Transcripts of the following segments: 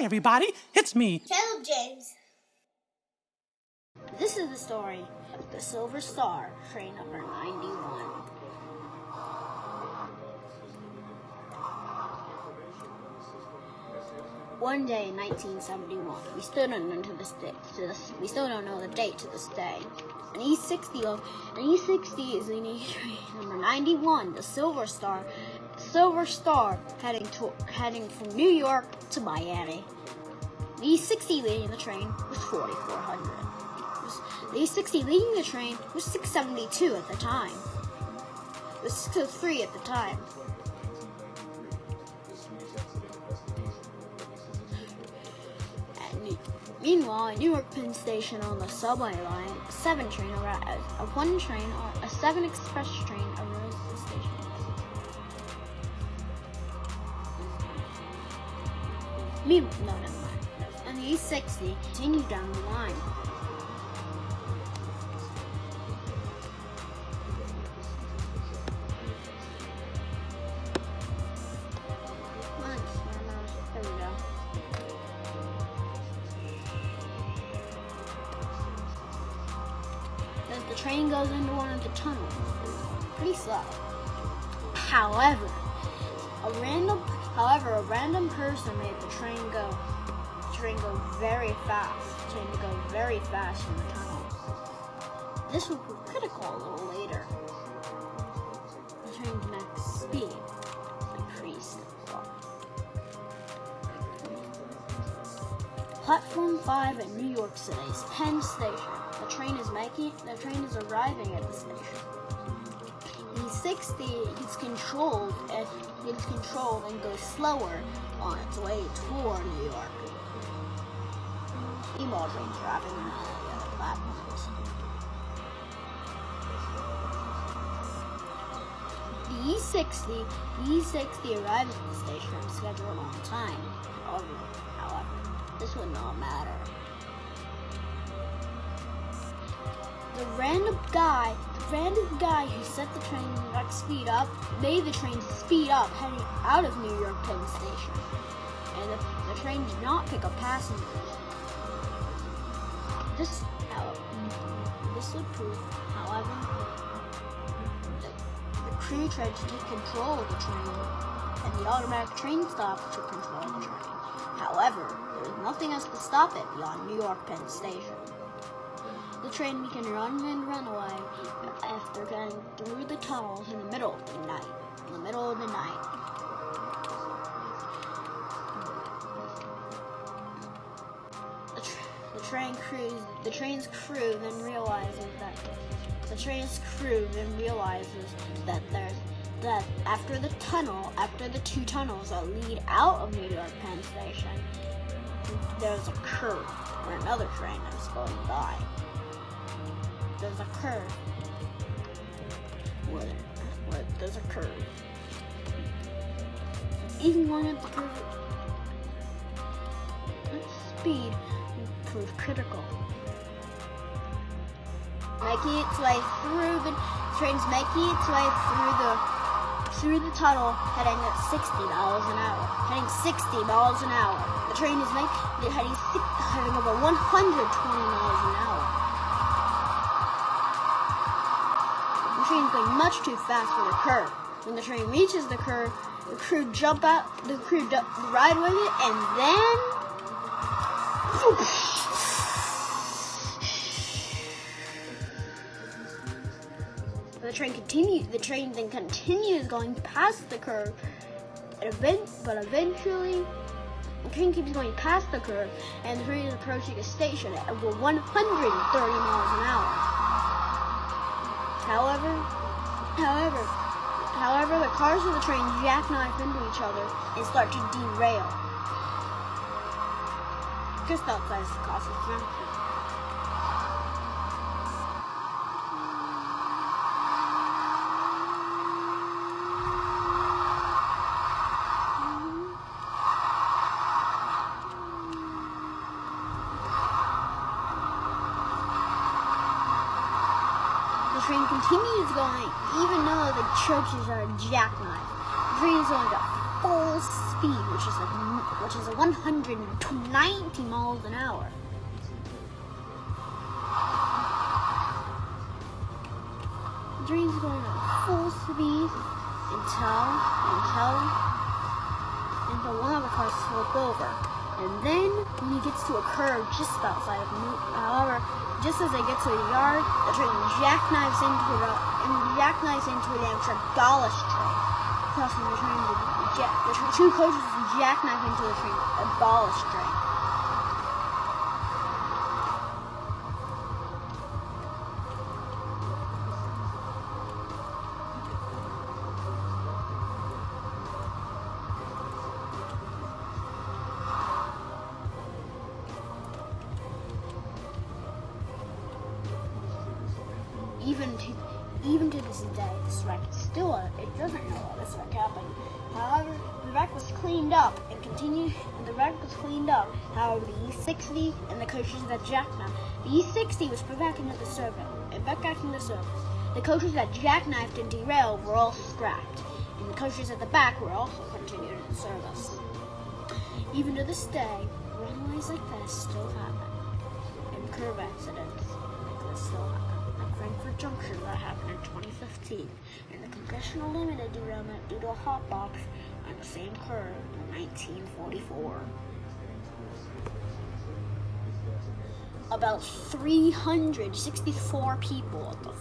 Hi, everybody. It's me, Kayleb James. This is the story of the Silver Star, train number 91. One day in 1971, we still don't know the date to this day. An E60 is in train number 91, the Silver Star. Silver Star heading from New York to Miami. The E60 leading the train was 4,400. The E60 leading the train was 672 at the time. It was 603 at the time. Meanwhile, at Newark Penn Station on the subway line, a 7 express train arrives at the station. Never mind. And the E60 continued down the line. There we go. As the train goes into one of the tunnels, pretty slow. However, a random person made the train go very fast. The train to go very fast in the tunnel. This will prove critical a little later. The train's max speed increased. Platform 5 at New York City's Penn Station. The train is arriving at the station. E60 gets controlled and goes slower on its way toward New York. Emo trains driving on the other platforms. The E60 arrives at the station scheduled on time. However, this would not matter. The random guy who set the train speed up, made the train speed up heading out of New York Penn Station. And the train did not pick up passengers. This would prove, however, that the crew tried to take control of the train, and the automatic train stop took control of the train. However, there was nothing else to stop it beyond New York Penn Station. The train began to run away after getting through the tunnels in the middle of the night. The train's crew then realizes that after the two tunnels that lead out of New York Penn Station, there's a curve where another train is going by. There's a curve where there's a curve. Even going up the curve at speed proved critical. Making its way through the tunnel, heading at 60 miles an hour. The train is heading over 120 miles an hour. The train is going much too fast for the curve. When the train reaches the curve, the crew ride with it, and then the train then continues going past the curve, but eventually the train keeps going past the curve, and the train is approaching a station at over 130 miles an hour. However, the cars of the train jackknife into each other and start to derail. Just outside the Cosmic Junction. The train continues going, even though the churches are jackknifed. The train is going at full speed. speed, which is 190 miles an hour. The train's going at full speed until one of the cars flipped over. And then when he gets to a curve just outside of however, just as they get to a yard, the train jackknives into it and it's abolished train. Crossing the train, the two coaches jackknife into the train, abolished train. Even to this day, this wreck is still it doesn't know how this wreck happened. However, the wreck was cleaned up and continued. And the wreck was cleaned up. However, the E60 and the coaches that jackknifed. The E60 was put back into the service. The coaches that jackknifed and derailed were all scrapped, and the coaches at the back were also continued in service. Even to this day, runways like this still happen, and curve accidents like this still happen. Frankfurt Junction that happened in 2015, and the Congressional Limited derailment due to a hot box on the same curve in 1944. About 364 people of the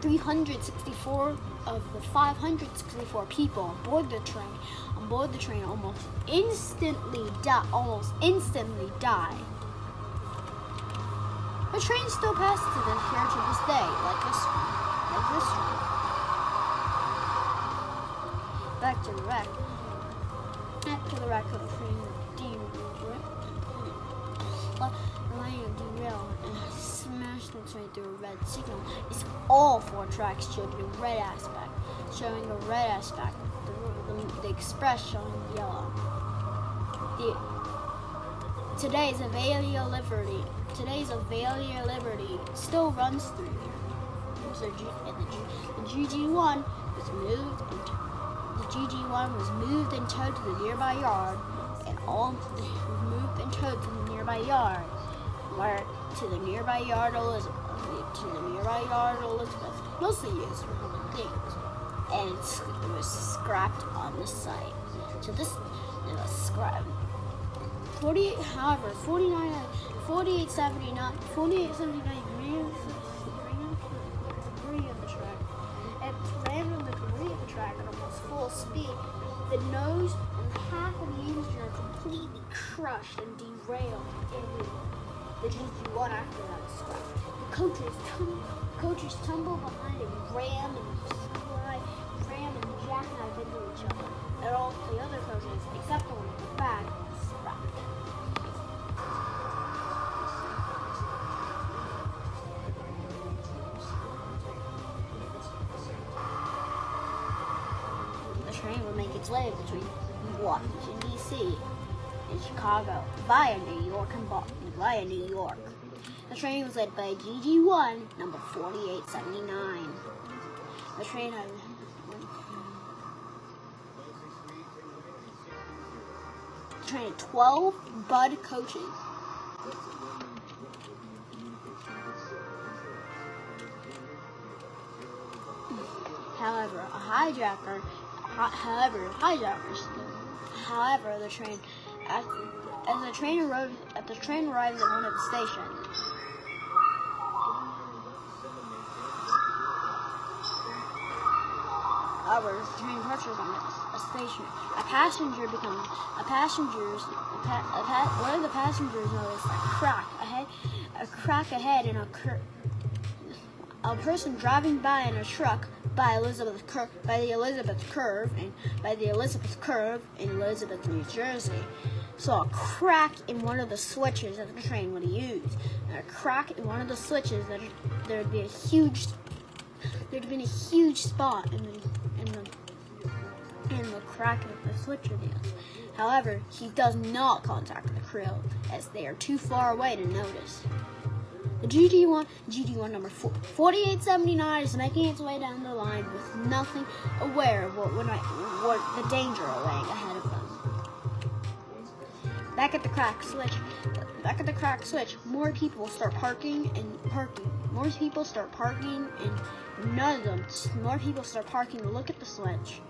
364 of the 564 people on board the train almost instantly die. The train still passes here to this day, like this one. Back to the wreck of the train derailed and smashed its way through a red signal. It's all four tracks showing the red aspect. The express showing yellow. Today's Avalia Liberty still runs through here. The GG1 was moved and towed to the nearby yard, Elizabeth, mostly used for other things, and it was scrapped on the site. So this it was scrapped. 4879 ran on the debris of the track at almost full speed. The nose and half of the engine are completely crushed and derailed everywhere. The GG1 after that was scrapped. The coaches tumble behind and ram and jackknife into each other. And all the other coaches, except the one at the back, scrapped. The train will make its way between Washington, D.C. and Chicago via New York and New York. The train was led by GG1 number 4879. The train had 12 Bud coaches. However, the train arrived at one of the stations. However, the train touches on a station. One of the passengers noticed a crack ahead, and a person driving by in a truck by the Elizabeth Curve in Elizabeth, New Jersey, saw a crack in one of the switches that the train would use. And a crack in one of the switches there'd been a huge spot in the crack of the switch reveals. However, he does not contact the crew as they are too far away to notice. The GG1 number 4879 is making its way down the line with nothing aware of what the danger laying ahead of them. back at the crack switch. Back at the crack switch, more people start parking and parking. More people start parking and none of them. More people start parking to look at the switch.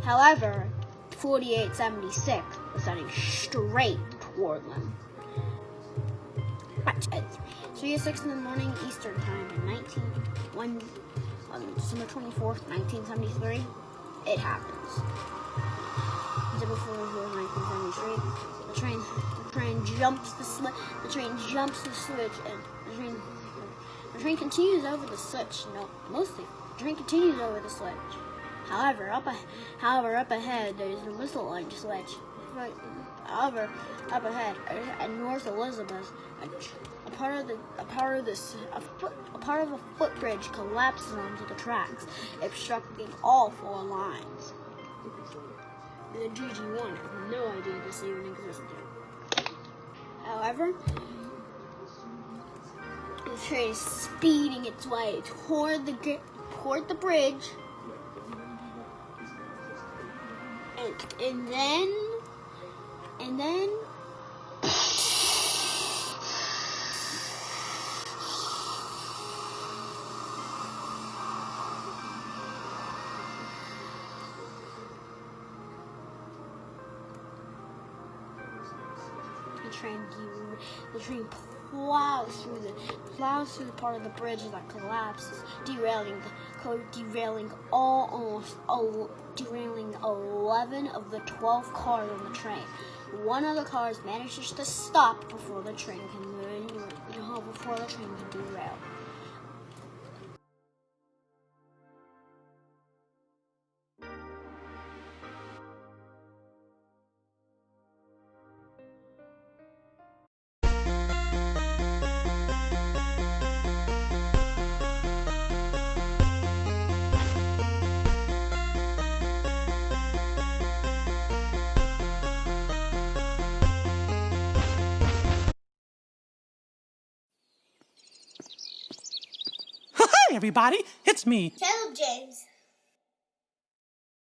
However, 4876 was heading straight toward them. At 3:06 in the morning Eastern time on December 24th, 1973, it happens. December 4th, 1973, the train jumps the switch, and the train continues over the switch. No, mostly the train continues over the switch. However, up ahead, there's a missile-like switch. However, up ahead, at North Elizabeth, a part of a footbridge collapses onto the tracks, obstructing all 4 lines. The GG1 has no idea this even existed. However, the train is speeding its way toward the bridge, and then the train plows through the part of the bridge that collapses, derailing 11 of the 12 cars on the train. One of the cars manages to stop before the train can derail. Hi, everybody. It's me. Kayleb James.